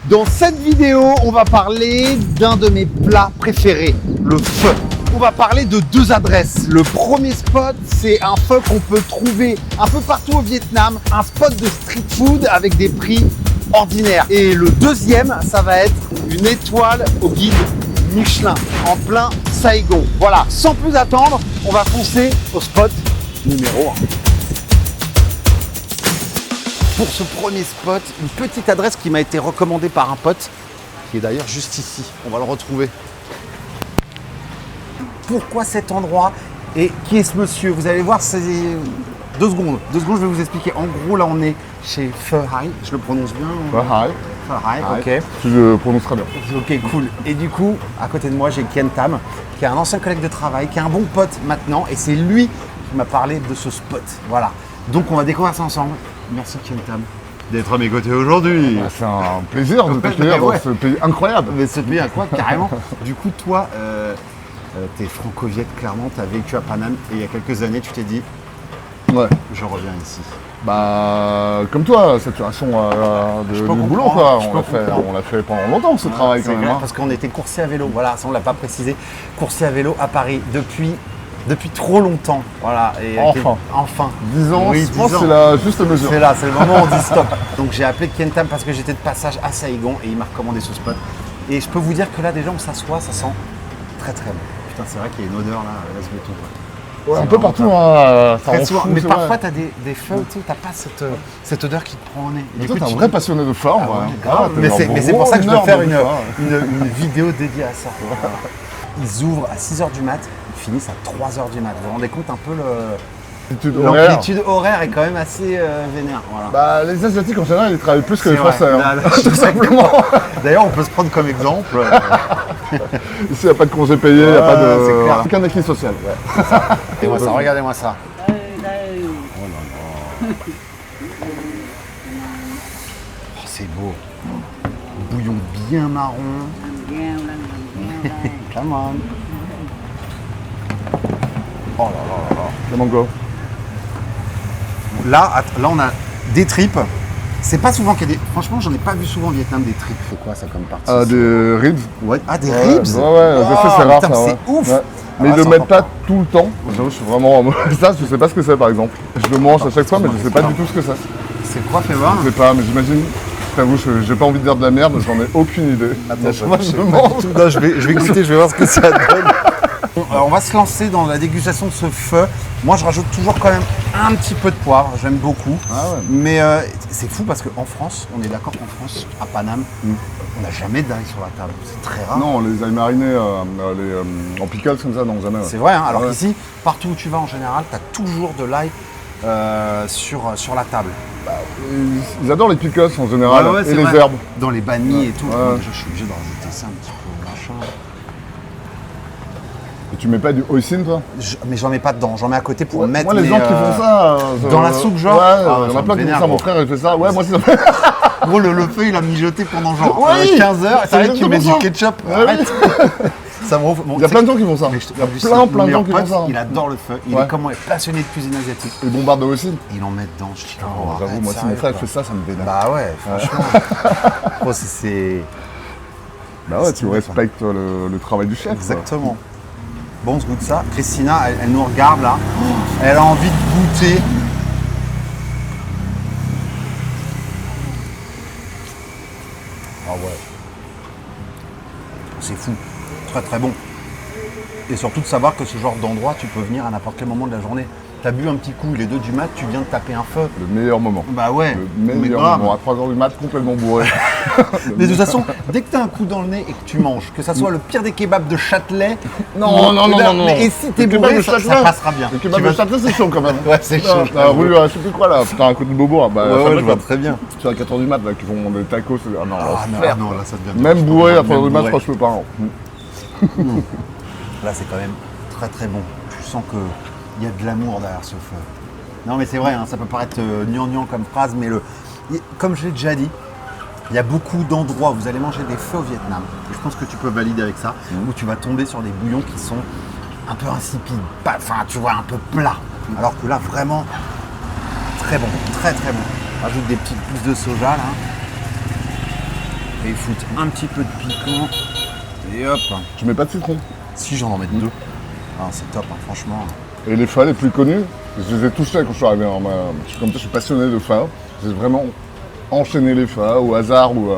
Dans cette vidéo, on va parler d'un de mes plats préférés, le pho. On va parler de deux adresses. Le premier spot, c'est un pho qu'on peut trouver un peu partout au Vietnam, un spot de street food avec des prix ordinaires. Et le deuxième, ça va être une étoile au guide Michelin, en plein Saigon. Voilà, sans plus attendre, on va foncer au spot numéro 1. Pour ce premier spot, une petite adresse qui m'a été recommandée par un pote, qui est d'ailleurs juste ici. On va le retrouver. Pourquoi cet endroit et qui est ce monsieur? Vous allez voir, c'est 2 secondes. 2 secondes, je vais vous expliquer. En gros, là, on est chez Pho Hai. Je le prononce bien? Pho Hai. Pho Hai, ok. Tu le prononces très bien. Ok, cool. Et du coup, à côté de moi, j'ai Ken Tam, qui est un ancien collègue de travail, qui est un bon pote maintenant. Et c'est lui qui m'a parlé de ce spot. Voilà. Donc, on va découvrir ça ensemble. Merci Ken Tam d'être à mes côtés aujourd'hui. Bah, c'est un plaisir de t'accueillir dans ce pays incroyable. Mais ce pays incroyable, carrément. Du coup, toi, t'es franco-viet, clairement. T'as vécu à Paname et il y a quelques années, tu t'es dit, Ouais. je reviens ici. Bah, comme toi, saturation du boulot, quoi. On l'a fait pendant longtemps, ce travail, quand même. Parce qu'on était coursier à vélo. Voilà, ça, on l'a pas précisé. Coursier à vélo à Paris depuis trop longtemps. Voilà. Et enfin. 10 ans, Oui, je pense 10 ans. que c'est la juste mesure. C'est là, c'est le moment où on dit stop. Donc j'ai appelé Ken Tam parce que j'étais de passage à Saigon et il m'a recommandé ce spot. Et je peux vous dire que là, déjà, on s'assoit, ça sent très très bon. Putain, c'est vrai qu'il y a une odeur là, laisse béton. Ouais, un peu partout, hein. Ça Très rend souvent. fou, Mais c'est parfois, vrai. tu as des feux, tu sais, t'as pas cette odeur qui te prend au nez. Et Mais du toi, coup, t'es un tu- vrai passionné de forme. Ah ouais, ouais. grave. T'es Mais un c'est pour ça que je peux gros faire nerd de ça. une vidéo dédiée à ça. Ils ouvrent à 6h du mat, ils finissent à 3h du mat. Vous vous rendez compte un peu l'amplitude horaire est quand même assez vénère. Voilà. Bah, les Asiatiques, en général, ils travaillent plus que les C'est vrai. Français. hein. Là, tout simplement. D'ailleurs, on peut se prendre comme exemple. Ici, il n'y a pas de congé payé, il n'y a pas c'est de... clair. Aucun équilibre social. Ouais. Regardez-moi ça, regardez-moi ça. Oh, c'est beau. Bouillon bien marron. Come on. Oh là là là là. Le mango. Là, on a des tripes. C'est pas souvent qu'il y a des... Franchement, j'en ai pas vu souvent au Vietnam des tripes. C'est quoi ça comme partie? Des ribs. Ouais. Ah, des Ouais, ribs. Ouais, je sais, c'est rare putain, ça. c'est ouais. ouf. Ouais. Mais Ah, ils le c'est mettent important. pas tout le temps. J'avoue, je suis vraiment... ça, je sais pas ce que c'est par exemple. Je le mange à chaque fois, mais je sais pas du tout ce que c'est. C'est quoi, fais voir? Je sais pas, mais j'imagine... Je t'avoue, j'ai pas envie de dire de la merde, j'en ai aucune idée. Attends, moi, je le mange. Non, je vais goûter, je vais voir ce que ça donne. Alors, on va se lancer dans la dégustation de ce pho. Moi, je rajoute toujours quand même un petit peu de poivre. J'aime beaucoup. Ah ouais. Mais c'est fou parce qu'en France, on est d'accord qu'en France, à Paname, on n'a jamais d'ail sur la table. C'est très rare. Non, les ailes marinées en pickles comme ça, non, jamais. Ouais. C'est vrai, hein, alors Ouais. qu'ici, partout où tu vas en général, tu as toujours de l'ail sur la table. Ils adorent les pickles en général, Ouais, et c'est les vrai. herbes. Dans les bannis et tout. Ouais. Donc, je suis obligé de rajouter ça un petit peu, machin. Et tu mets pas du hoisin, toi? Mais j'en mets pas dedans, j'en mets à côté pour mettre. Moi, les gens qui font ça... dans la soupe, genre? Ouais, Ah, il y en ça a plein me qui font vénère, ça, mon gros. frère, il fait ça. Ouais, moi aussi, ça me... Gros, le feu, il a mijoté pendant genre Oui, 15 heures. C'est vrai c'est qu'il met du exactement ça. ketchup. Ouais, Arrête. Ça me rend fou. Bon, Il y a plein de gens qui font ça. mais Il y a plein de gens qui font ça. Il adore le feu. Il Ouais. est comme moi, passionné de cuisine asiatique. Ils bombardent aussi. Il en met dedans. Je dis, oh, J'avoue, arrête, moi, si mon sérieux, frère quoi. fait ça, ça me vénère. Bah ouais, franchement. Gros, c'est. Bah ouais, tu respectes le travail du chef. quoi. Exactement. Bon, on se goûte ça. Christina, elle nous regarde là. Elle a envie de goûter. Ah ouais. C'est fou. Très très bon. Et surtout de savoir que ce genre d'endroit, tu peux venir à n'importe quel moment de la journée. T'as bu un petit coup, il est 2 du mat, tu viens de taper un feu. Le meilleur moment. Bah ouais. Le mais meilleur grave. moment. À 3h du mat, complètement bourré. Mais de toute façon, dès que tu as un coup dans le nez et que tu manges, que ça soit le pire des kebabs de Châtelet, Non. mais et si t'es Le kebab bourré, de ça Châtelet. passera bien. Le kebab Tu de vas- Châtelet, c'est chaud quand même. Ouais, c'est chaud. La rue, je sais plus quoi là, putain, un coup de bobo. Ah, bah, Ouais, ça ouais, me je vois fait. très bien. C'est à 4h du mat là, qui font des tacos. Ah non, Ah l'enfer. non, là ça devient. Même bourré à Même 3h du mat, je bourré. crois que je peux pas. hein. Là, c'est quand même très très bon. Tu sens qu'il y a de l'amour derrière ce feu. Non, mais c'est vrai, hein, ça peut paraître gnangnan comme phrase, mais comme je l'ai déjà dit, il y a beaucoup d'endroits où vous allez manger des feux au Vietnam. Et je pense que tu peux valider avec ça, où tu vas tomber sur des bouillons qui sont un peu insipides, enfin, tu vois, un peu plats. Alors que là, vraiment, très bon, très très bon. Rajoute des petites pousses de soja là. Et ils foutent un petit peu de piquant. Et hop. Tu mets pas de citron. Si j'en mets 2. Ah, c'est top, hein, franchement. Et les pho les plus connus, je les ai tous faits quand je suis arrivé. Comme ça, je suis passionné de pho. J'ai vraiment enchaîné les pho au hasard ou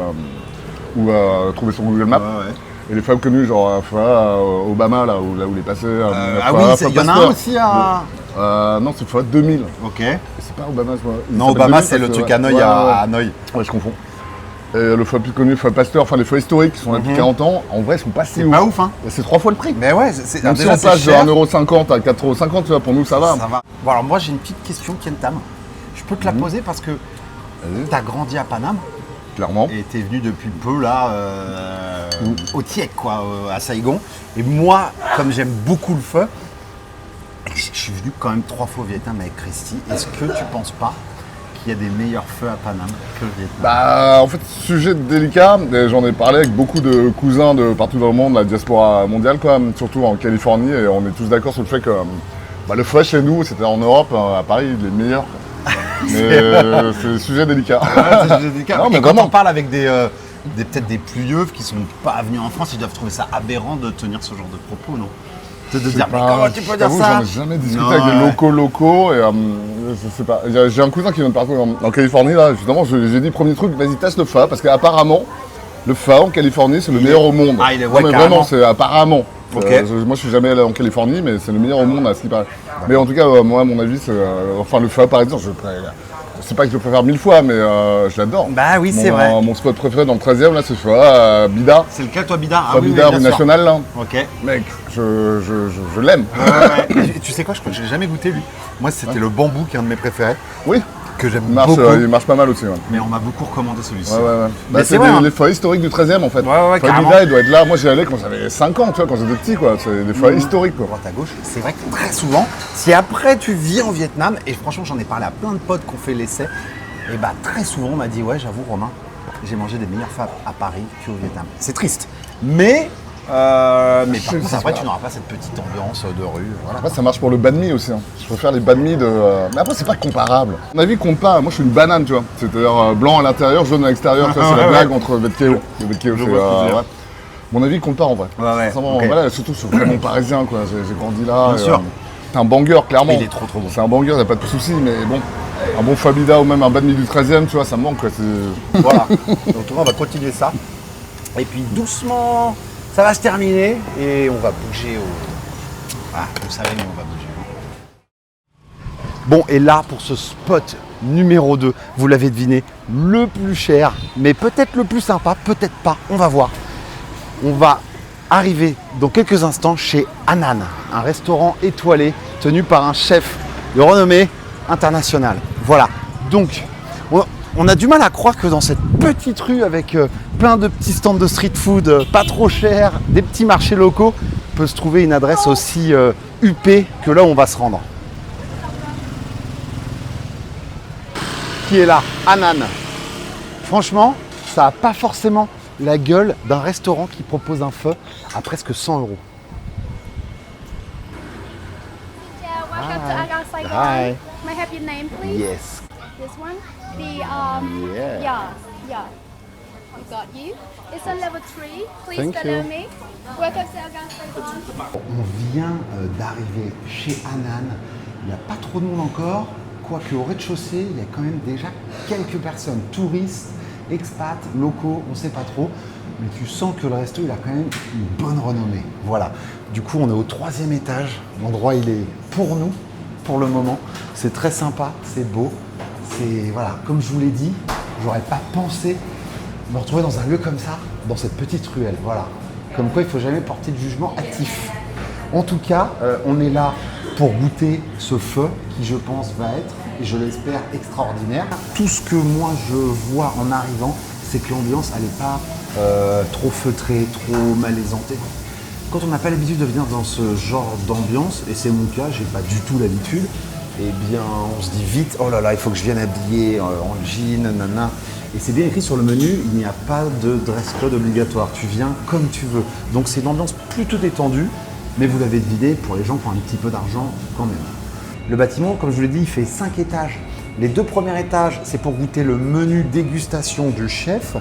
trouvé sur Google Maps. Ouais. Et les pho connus, genre pho Obama, là où il est passé. Ah oui, il y en a un aussi à... non, c'est pho 2000. Ok. Et c'est pas Obama, c'est moi. Non, Obama, c'est le truc à Hanoï à Hanoï. Ouais, je confonds. Et le pho plus connu, pho Pasteur, enfin les pho historiques qui sont là depuis 40 ans, en vrai, ils sont pas si ouf. Pas ouf, hein. Et c'est 3 fois le prix. Mais ouais, c'est Même si déjà on c'est passe de cher. 1,50€ à 4,50€, tu vois, pour nous, ça va. Ça va. Bon, alors moi, j'ai une petite question, Kentam. Je peux te la poser parce que Vas-y. t'as grandi à Paname Clairement. et t'es venu depuis peu, là, au TIEC, quoi, à Saigon. Et moi, comme j'aime beaucoup le feu, je suis venu quand même 3 fois au Vietnam avec Christy. Est-ce que tu penses pas qu'il y a des meilleurs feux à Paname que le Vietnam? Bah, en fait, sujet délicat, et j'en ai parlé avec beaucoup de cousins de partout dans le monde, la diaspora mondiale, quoi, surtout en Californie, et on est tous d'accord sur le fait que le feu chez nous, c'était en Europe, à Paris, les meilleurs. Mais c'est un sujet délicat. C'est délicat. Non, mais Et quand vraiment. on parle avec peut-être des plus vieux qui sont pas venus en France, ils doivent trouver ça aberrant de tenir ce genre de propos, non? De dire, mais comment tu peux dire J'avoue, ça? j'en ai jamais discuté Non, avec des ouais. locaux, et je sais pas. J'ai un cousin qui vient de partir en Californie, là, justement, j'ai dit, premier truc, vas-y, teste le pho, parce qu'apparemment, le pho en Californie, c'est le meilleur au monde. Ah, il est- Non, ouais, mais carrément. vraiment, c'est apparemment. Ok. Moi, je suis jamais allé en Californie, mais c'est le meilleur au monde, à ce qui paraît. Mais en tout cas, moi, à mon avis, c'est. Enfin, le pho, par exemple, c'est pas que je le préfère 1000 fois, mais je l'adore. Bah oui, c'est vrai. Mon spot préféré dans le 13e, là, c'est le pho, Bida. C'est lequel, toi, Bida? Pho Bida, rue nationale, là. Ok. Mec, je l'aime. Et tu sais quoi, je crois que je l'ai jamais goûté, lui. Moi, c'était le bambou qui est un de mes préférés, Oui, que j'aime il marche, beaucoup. il marche pas mal aussi. Ouais. Mais on m'a beaucoup recommandé celui-ci. Ouais. Mais C'est c'est vrai, hein. les pho historiques du 13e en fait. Ouais, Pho carrément. Bida, il doit être là. Moi j'y allais quand j'avais 5 ans, tu vois, quand j'étais petit quoi. C'est des pho historiques quoi. Droite à gauche, c'est vrai que très souvent, si après tu vis en Vietnam, et franchement j'en ai parlé à plein de potes qui ont fait l'essai, et bah très souvent on m'a dit ouais j'avoue Romain, j'ai mangé des meilleurs pho à Paris qu'au Vietnam. C'est triste, mais par contre après tu n'auras pas cette petite ambiance de rue, voilà. Après ça marche pour le banh mi aussi. Hein. Je préfère les banh mi de. Mais après c'est pas comparable. À mon avis compte pas. Moi je suis une banane tu vois. C'est-à-dire blanc à l'intérieur, jaune à l'extérieur. Ça, c'est la blague entre Vetkeo. Vetkeo c'est. Mon avis compte pas en vrai. Ouais, Sincèrement, ok. voilà, surtout sur vraiment parisien quoi. J'ai grandi là. Bien sûr. C'est un banger clairement. Il est trop bon. C'est un banger, y a pas de souci, mais bon. Un bon Pho Bida ou même un banh mi du 13e, tu vois, ça me manque quoi. Voilà, donc on va continuer ça. Et puis doucement, ça va se terminer et on va bouger au... Ah, vous savez, mais on va bouger. Bon, et là, pour ce spot numéro 2, vous l'avez deviné, le plus cher, mais peut-être le plus sympa, peut-être pas, on va voir. On va arriver dans quelques instants chez Anan, un restaurant étoilé tenu par un chef de renommée internationale. Voilà, donc on a du mal à croire que dans cette petite rue avec plein de petits stands de street food pas trop chers, des petits marchés locaux, peut se trouver une adresse aussi huppée que là où on va se rendre. Qui est là, Anan. Franchement, ça n'a pas forcément la gueule d'un restaurant qui propose un pho à presque 100 €. Yeah, welcome to Agang Saigon. Hi. May I have your name, please? Yes. This one. The Yeah. yeah. We got you. It's on level 3. Please Thank follow you. me. Welcome to Agang Saigon. On vient d'arriver chez Anan. Il n'y a pas trop de monde encore. Quoique au rez-de-chaussée, il y a quand même déjà quelques personnes, touristes, expats, locaux, on ne sait pas trop. Mais tu sens que le resto, il a quand même une bonne renommée. Voilà. Du coup, on est au 3e étage. L'endroit, il est pour nous, pour le moment. C'est très sympa, c'est beau. C'est, voilà, comme je vous l'ai dit, j'aurais pas pensé me retrouver dans un lieu comme ça, dans cette petite ruelle. Voilà. Comme quoi, il ne faut jamais porter de jugement hâtif. En tout cas, on est là pour goûter ce pho qui, je pense, va être, et je l'espère, extraordinaire. Tout ce que moi, je vois en arrivant, c'est que l'ambiance, elle n'est pas trop feutrée, trop malaisante. Quand on n'a pas l'habitude de venir dans ce genre d'ambiance, et c'est mon cas, j'ai pas du tout l'habitude, eh bien, on se dit vite, oh là là, il faut que je vienne habillé en jean, nanana. Et c'est bien écrit sur le menu, il n'y a pas de dress code obligatoire. Tu viens comme tu veux. Donc c'est une ambiance plutôt détendue, mais vous l'avez deviné, pour les gens qui ont un petit peu d'argent quand même. Le bâtiment, comme je vous l'ai dit, il fait 5 étages. Les 2 premiers étages, c'est pour goûter le menu dégustation du chef.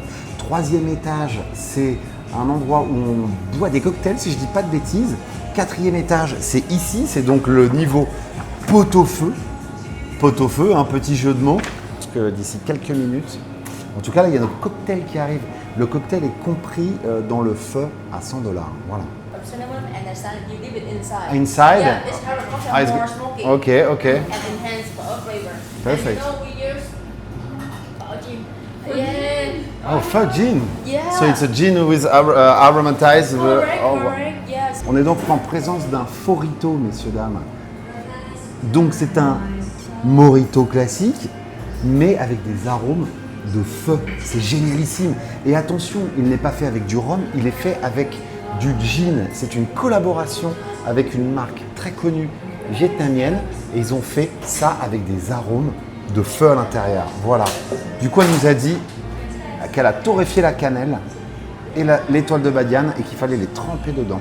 troisième étage, c'est un endroit où on boit des cocktails, si je dis pas de bêtises. Quatrième étage, c'est ici, c'est donc le niveau pot-au-feu. Pot-au-feu, un petit jeu de mots. Parce que d'ici quelques minutes, en tout cas là, il y a notre cocktail qui arrive. Le cocktail est compris dans le feu à 100 $. Voilà. Cinnamon and the salad, you leave it inside. Inside? Yeah, this kind of Ah, it's more good. smoky. Okay, okay. And enhance flavor. Perfect. And we use yeah. Oh, feu gin. Yeah. So it's a gin with aromatized. Correct, oh, wow. correct, yes. On est donc en présence d'un forito, messieurs, dames. Donc c'est un morito classique, mais avec des arômes de feu. C'est génialissime. Et attention, il n'est pas fait avec du rhum, il est fait avec du gin. C'est une collaboration avec une marque très connue vietnamienne. Et ils ont fait ça avec des arômes de feu à l'intérieur. Voilà. Du coup, elle nous a dit qu'elle a torréfié la cannelle et l'étoile de badiane et qu'il fallait les tremper dedans.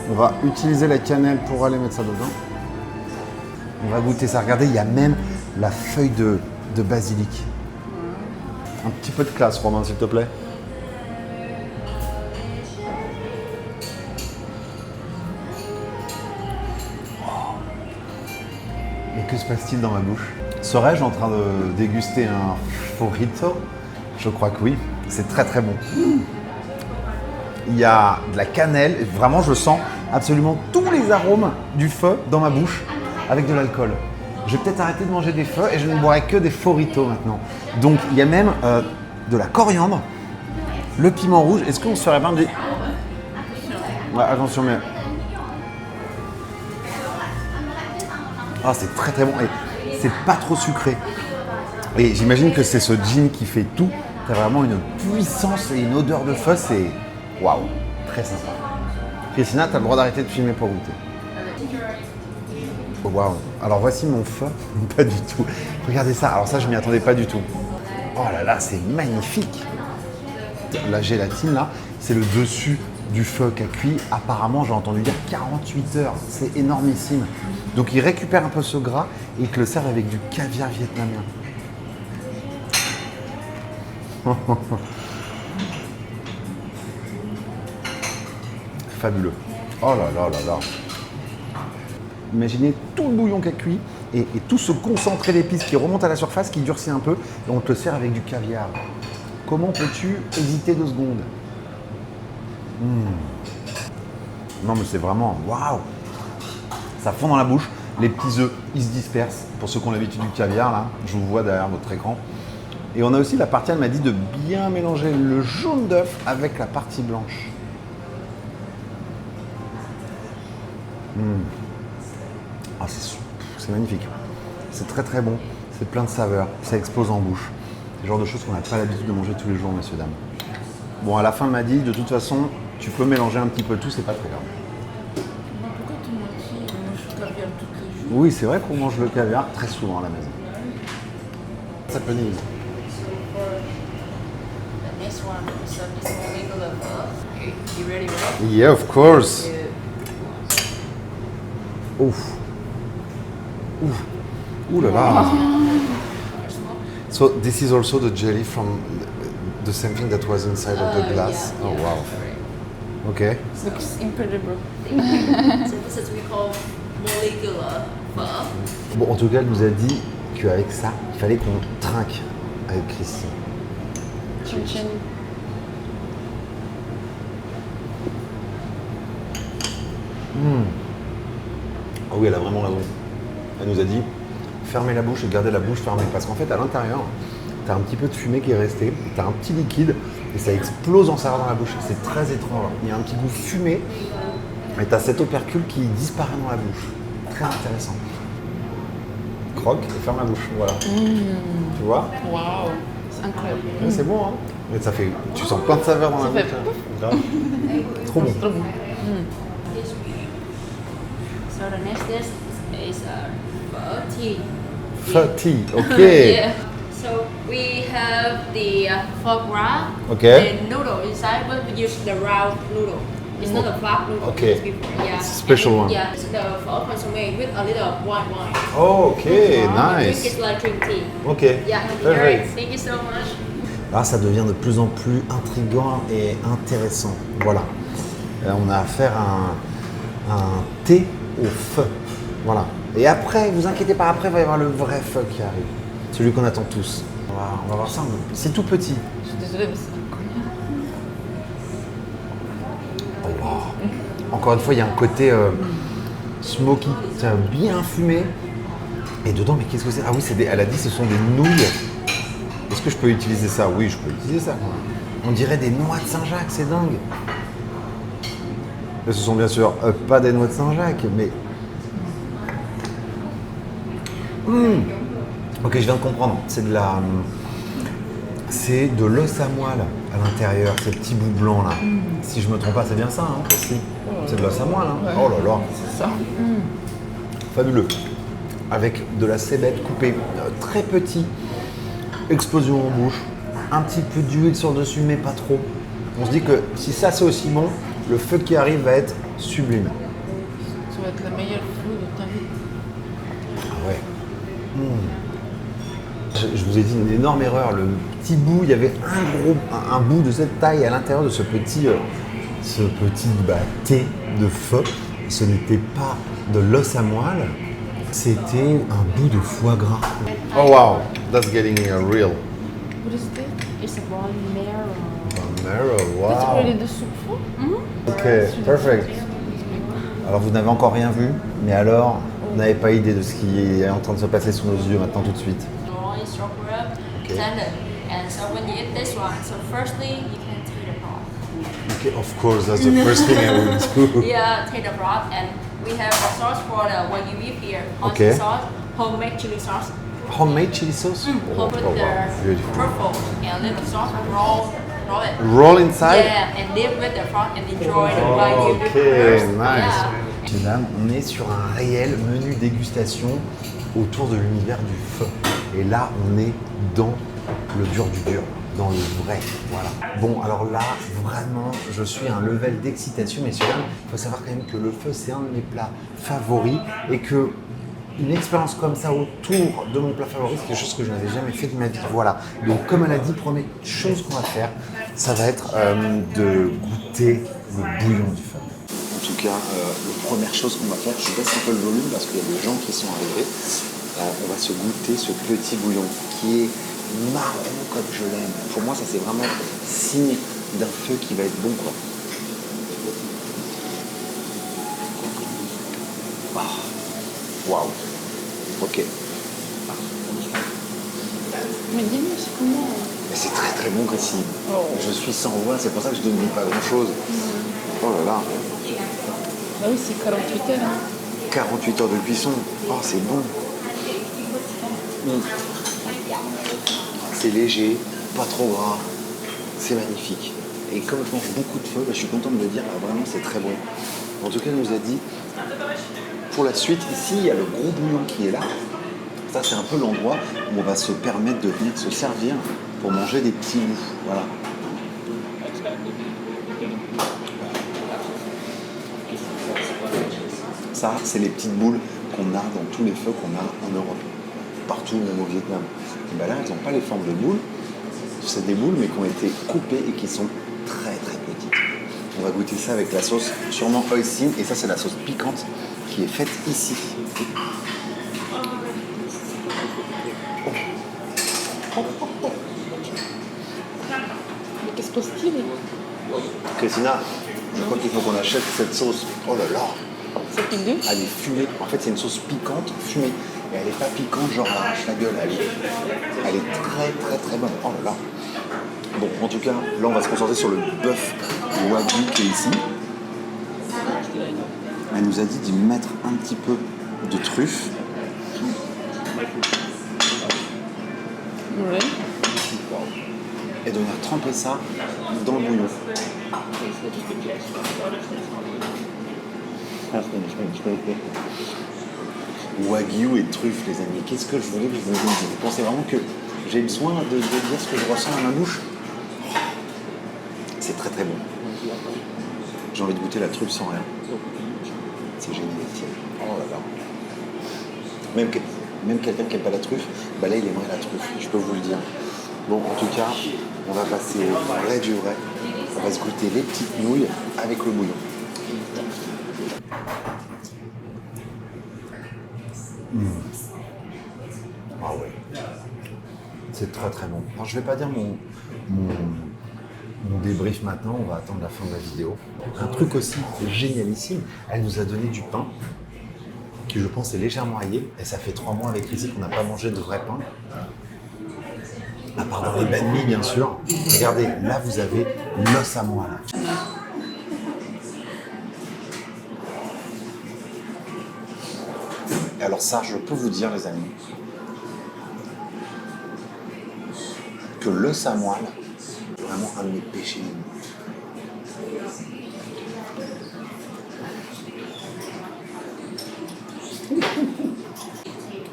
On va utiliser la cannelle pour aller mettre ça dedans. On va goûter ça. Regardez, il y a même la feuille de basilic. Un petit peu de classe, Romain, s'il te plaît. Et que se passe-t-il dans ma bouche? Serais-je en train de déguster un forito? Je crois que oui. C'est très très bon. Il y a de la cannelle, et vraiment je sens absolument tous les arômes du feu dans ma bouche avec de l'alcool. Je vais peut-être arrêter de manger des feux et je ne boirai que des foritos maintenant. Donc il y a même de la coriandre, le piment rouge. Est-ce qu'on se ferait bien dire... Ouais, attention, mais... Ah, c'est très très bon et c'est pas trop sucré. Et j'imagine que c'est ce gin qui fait tout. T'as vraiment une puissance et une odeur de feu, c'est... Waouh, très sympa. Christina, t'as le droit d'arrêter de filmer pour goûter. Oh, waouh. Alors voici mon feu. Pas du tout. Regardez ça. Alors ça, je m'y attendais pas du tout. Oh là là, c'est magnifique. La gélatine là, c'est le dessus du feu qui a cuit. Apparemment, j'ai entendu dire 48 heures. C'est énormissime. Donc ils récupèrent un peu ce gras et ils te le servent avec du caviar vietnamien. Fabuleux. Oh là là là là. Imaginez tout le bouillon qui a cuit et tout ce concentré d'épices qui remonte à la surface, qui durcit un peu et on te le sert avec du caviar. Comment peux-tu hésiter 2 secondes? Non mais c'est vraiment waouh. Ça fond dans la bouche. Les petits œufs, ils se dispersent. Pour ceux qui ont l'habitude du caviar, là, je vous vois derrière votre écran. Et on a aussi la partie, elle m'a dit de bien mélanger le jaune d'œuf avec la partie blanche. Ah, c'est magnifique. C'est très très bon. C'est plein de saveurs. Ça explose en bouche. C'est le genre de choses qu'on n'a pas l'habitude de manger tous les jours, messieurs, dames. Bon, à la fin, elle m'a dit, de toute façon, tu peux mélanger un petit peu tout, c'est pas très grave. Pourquoi tout le monde mange caviar tous les jours? Oui, c'est vrai qu'on mange le caviar très souvent à la maison. Ça peut nier. The next one, so this one we go okay, you ready? Yeah, of course. Ouf. Ouf. Ouh là là. So this is also the jelly from the same thing that was inside of the glass. Yeah, Oh yeah. wow. Okay. Looks incredible. So this is we call molecular pho. Bon, en tout cas, elle nous a dit qu'avec ça, il fallait qu'on trinque avec Christine. Chin chin. Ah oui, elle a vraiment raison. Elle nous a dit, fermez la bouche et gardez la bouche fermée. Parce qu'en fait, à l'intérieur, tu as un petit peu de fumée qui est restée, tu as un petit liquide et ça explose en saveur dans la bouche. C'est très étrange. Il y a un petit goût fumé et tu as cet opercule qui disparaît dans la bouche. Très intéressant. Croque et ferme la bouche. Voilà. Tu vois? Waouh, c'est incroyable. Ouais, c'est bon, hein? Mais ça fait, tu sens plein de saveurs dans la bouche. fait hein. Grave. Trop bon. Trop bon. So the next dish is pho tea. Pho tea, ok. Yeah. So we have the foie gras Okay. and noodle inside, but we use the round noodle. It's not a flat noodle. Okay. It's before, yeah. It's a special And one. Yeah, it's the pho consommé with a little white wine. Oh, ok, Drink nice. it like drink tea. Ok, Yeah, perfect. Thank you so much. Là, ça devient de plus en plus intriguant et intéressant. Voilà. On a affaire à un thé au feu. Voilà. Et après, vous inquiétez pas, après, il va y avoir le vrai feu qui arrive. Celui qu'on attend tous. On va voir ça. C'est tout petit. Je suis désolée, mais c'est incroyable. Oh, wow. Encore une fois, il y a un côté smoky. C'est bien fumé. Et dedans, mais qu'est-ce que c'est? Ah oui, elle a dit ce sont des nouilles. Est-ce que je peux utiliser ça? Oui, je peux utiliser ça. On dirait des noix de Saint-Jacques, c'est dingue. Et ce sont bien sûr pas des noix de Saint-Jacques, mais... Ok, je viens de comprendre. C'est de l'os à moelle à l'intérieur, ces petits bouts blancs là. Si je me trompe pas, c'est bien ça, hein, aussi. C'est de l'os à moelle, hein. Ouais. Oh là là. C'est ça. Fabuleux. Avec de la cébette coupée très petit. Explosion en bouche. Un petit peu d'huile sur le dessus, mais pas trop. On se dit que si ça c'est aussi bon, le feu qui arrive va être sublime. Ça va être le meilleur feu de ta vie. Ah ouais. Je vous ai dit une énorme erreur. Le petit bout, il y avait un bout de cette taille à l'intérieur de ce petit thé de feu. Ce n'était pas de l'os à moelle, c'était un bout de foie gras. Oh wow, that's getting real. What is it? It's a bone marrow. Marrow, Peut-être wow. que les deux soupes faux? Ok, perfect. Alors vous n'avez encore rien vu, mais alors vous n'avez pas idée de ce qui est en train de se passer sous nos yeux maintenant tout de suite. Roll is short rib, Okay. tender. And so when you eat this one, so firstly you can take the broth. Okay, of course, that's the first thing I would do. Yeah, take the broth, and we have a sauce for the wagyu beef here. Okay. Sauce, homemade chili sauce. Homemade chili sauce? Put wow, the beautiful. truffle and little sauce, roll it. Roll inside? Yeah, and dip with the broth and enjoy the wagyu beef Okay, first. nice. Yeah. Mesdames, on est sur un réel menu dégustation autour de l'univers du feu. Et là, on est dans le dur du dur, dans le vrai. Voilà. Bon, alors là, vraiment, je suis à un level d'excitation, messieurs, dames. Il faut savoir quand même que le feu, c'est un de mes plats favoris et que une expérience comme ça autour de mon plat favori, c'est quelque chose que je n'avais jamais fait de ma vie. Voilà. Donc, comme elle a dit, première chose qu'on va faire, ça va être de goûter le bouillon du feu. En tout cas, la première chose qu'on va faire, je baisse un peu le volume parce qu'il y a des gens qui sont arrivés. On va se goûter ce petit bouillon qui est marron comme je l'aime. Pour moi, ça c'est vraiment signe d'un feu qui va être bon, quoi. Waouh. Ok. Mais dis-moi, c'est comment? Mais c'est très très bon, Christine. Oh. Je suis sans voix, c'est pour ça que je ne dis pas grand chose. Oh là là. Bah oui, c'est 48 heures. Hein. 48 heures de cuisson. Oh, c'est bon. C'est léger, pas trop gras. C'est magnifique. Et comme je mange beaucoup de feu, je suis content de me dire, vraiment, c'est très bon. En tout cas, il nous a dit, pour la suite, ici, il y a le gros bouillon qui est là. Ça, c'est un peu l'endroit où on va se permettre de venir se servir pour manger des petits bouts. Voilà. Ça, c'est les petites boules qu'on a dans tous les feux qu'on a en Europe. Partout, même au Vietnam. Et ben là, elles n'ont pas les formes de boules. C'est des boules, mais qui ont été coupées et qui sont très très petites. On va goûter ça avec la sauce sûrement hoisin. Et ça, c'est la sauce piquante qui est faite ici. Mais qu'est-ce que c'est? Christina, je crois qu'il faut qu'on achète cette sauce. Oh là là, C'est piquant. elle est fumée. En fait, c'est une sauce piquante fumée. Et elle n'est pas piquante, genre elle arrache la gueule. Elle est très très très bonne. Oh là là. Bon, en tout cas, là, on va se concentrer sur le bœuf wagyu qui est ici. Elle nous a dit d'y mettre un petit peu de truffe. Ouais. Et de venir tremper ça dans le bouillon. Wagyu et truffe, les amis. Qu'est-ce que je voulais que vous me disiez? Vous pensez vraiment que j'ai besoin de dire ce que je ressens à ma bouche? C'est très très bon. J'ai envie de goûter la truffe sans rien. C'est génial. Oh là là. Même quelqu'un qui n'aime pas la truffe, bah là il aimerait la truffe, je peux vous le dire. Bon, en tout cas, On va passer au vrai du vrai. On va se goûter les petites nouilles avec le bouillon. Ah ouais. C'est très très bon. Alors je vais pas dire mon débrief maintenant, on va attendre la fin de la vidéo. Un truc aussi génialissime, elle nous a donné du pain qui je pense est légèrement aillé. Et ça fait 3 mois avec Rizzi qu'on n'a pas mangé de vrai pain. À part dans les banh mi bien sûr. Regardez, là vous avez l'os à moelle. Et alors ça, je peux vous dire les amis, que l'os à moelle, c'est vraiment un de mes péchés.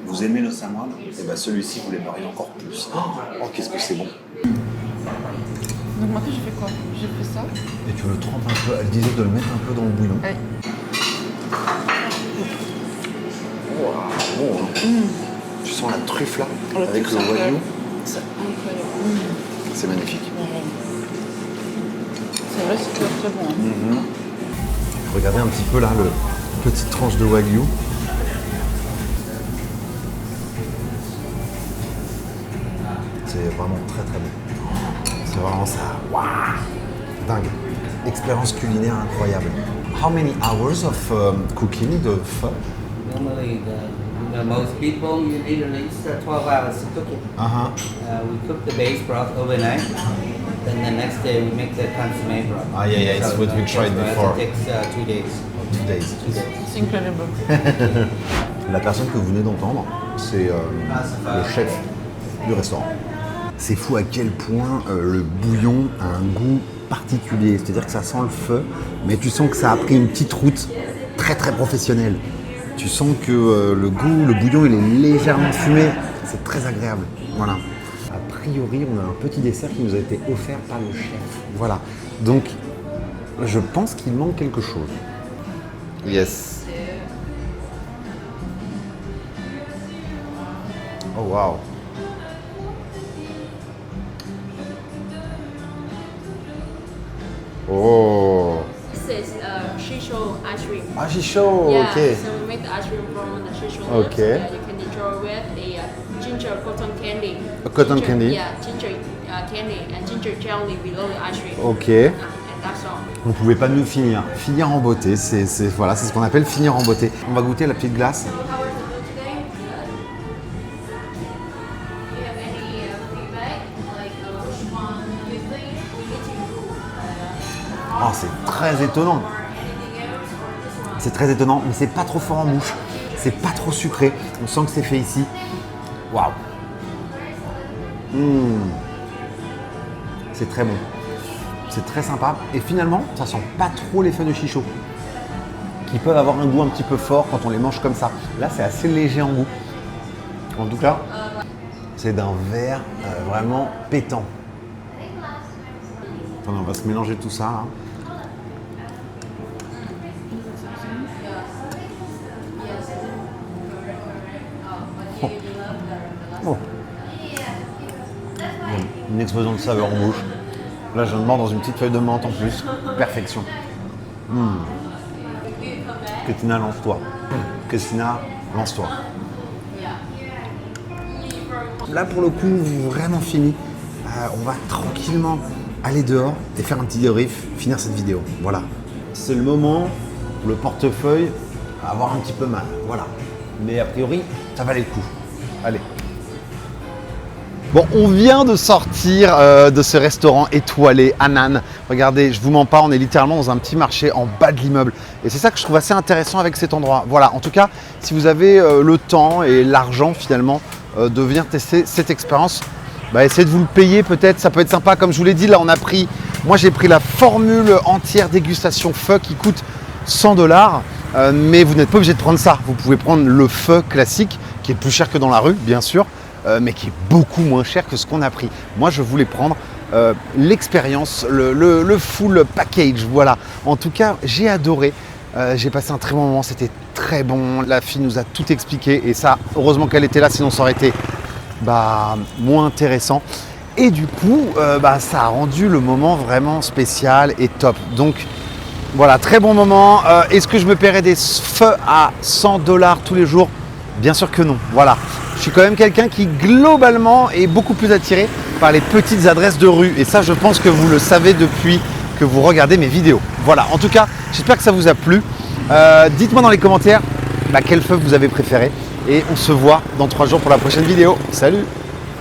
Vous aimez l'os à moelle? Et bien celui-ci, vous l'aimeriez encore plus. Oh, qu'est-ce que c'est bon. Donc maintenant, j'ai fait quoi? J'ai fait ça. Et tu le trempes un peu, elle disait de le mettre un peu dans le bouillon. Ouais. Wow, bon, hein. Tu sens la truffe là, avec le wagyu. C'est magnifique. C'est vrai, c'est très bon. Hein. Regardez un petit peu là, le petite tranche de wagyu. C'est vraiment très très bon. C'est vraiment ça. Waouh, dingue. Expérience culinaire incroyable. How many hours of cooking the pho? Normally, the most people you need at least 12 hours to cook it. We cook the base broth overnight. Then the next day we make the consommé broth. Ah yeah, it's what we tried before. It takes 2 days. 2 days. 2 days. C'est incredible. La personne que vous venez d'entendre, c'est le chef du restaurant. C'est fou à quel point le bouillon a un goût particulier. C'est-à-dire que ça sent le feu, mais tu sens que ça a pris une petite route très très professionnelle. Tu sens que le bouillon, il est légèrement fumé. C'est très agréable. Voilà. A priori, on a un petit dessert qui nous a été offert par le chef. Voilà. Donc, je pense qu'il manque quelque chose. Yes. Oh wow. Oh. This is shisho ice cream. Ah, shisho, Yeah, ok. so we make the ice cream from the shisho nuts. Okay. You can enjoy with a ginger cotton candy. A cotton Ginger- candy. Yeah, ginger candy and ginger jelly below the ice cream. Ok. And that's all. On ne pouvait pas mieux finir. Finir en beauté, voilà, c'est ce qu'on appelle finir en beauté. On va goûter la petite glace. So how was the food today? Do you have any feedback? Like which one you think we need to Oh, c'est très étonnant. C'est très étonnant, mais c'est pas trop fort en bouche. C'est pas trop sucré. On sent que c'est fait ici. Waouh. C'est très bon. C'est très sympa. Et finalement, ça sent pas trop les feuilles de chichot, qui peuvent avoir un goût un petit peu fort quand on les mange comme ça. Là, c'est assez léger en goût. En tout cas, c'est d'un vert vraiment pétant. Attendez, on va se mélanger tout ça, là. Oh. Une explosion de saveur en bouche. Là, je viens de mordre dans une petite feuille de menthe en plus. Perfection. Christina, lance-toi. Christina, lance-toi. Là, pour le coup, vraiment fini. On va tranquillement aller dehors et faire un petit débrief, finir cette vidéo. Voilà. C'est le moment où le portefeuille va avoir un petit peu mal. Voilà. Mais a priori, ça valait le coup. Allez. Bon, on vient de sortir de ce restaurant étoilé, Hanan. Regardez, je vous mens pas, on est littéralement dans un petit marché en bas de l'immeuble. Et c'est ça que je trouve assez intéressant avec cet endroit. Voilà, en tout cas, si vous avez le temps et l'argent finalement de venir tester cette expérience, bah, essayez de vous le payer peut-être, ça peut être sympa. Comme je vous l'ai dit, là on a pris, moi j'ai pris la formule entière dégustation pho qui coûte 100 $. Mais vous n'êtes pas obligé de prendre ça. Vous pouvez prendre le pho classique qui est plus cher que dans la rue, bien sûr. Mais qui est beaucoup moins cher que ce qu'on a pris. Moi, je voulais prendre l'expérience, le full package, voilà. En tout cas, j'ai adoré. J'ai passé un très bon moment, c'était très bon. La fille nous a tout expliqué et ça, heureusement qu'elle était là, sinon ça aurait été moins intéressant. Et du coup, ça a rendu le moment vraiment spécial et top. Donc voilà, très bon moment. Est-ce que je me paierais des feux à 100 $ tous les jours? Bien sûr que non. Voilà, je suis quand même quelqu'un qui globalement est beaucoup plus attiré par les petites adresses de rue. Et ça, je pense que vous le savez depuis que vous regardez mes vidéos. Voilà, en tout cas, j'espère que ça vous a plu. Dites-moi dans les commentaires quel feu vous avez préféré. Et on se voit dans 3 jours pour la prochaine vidéo. Salut!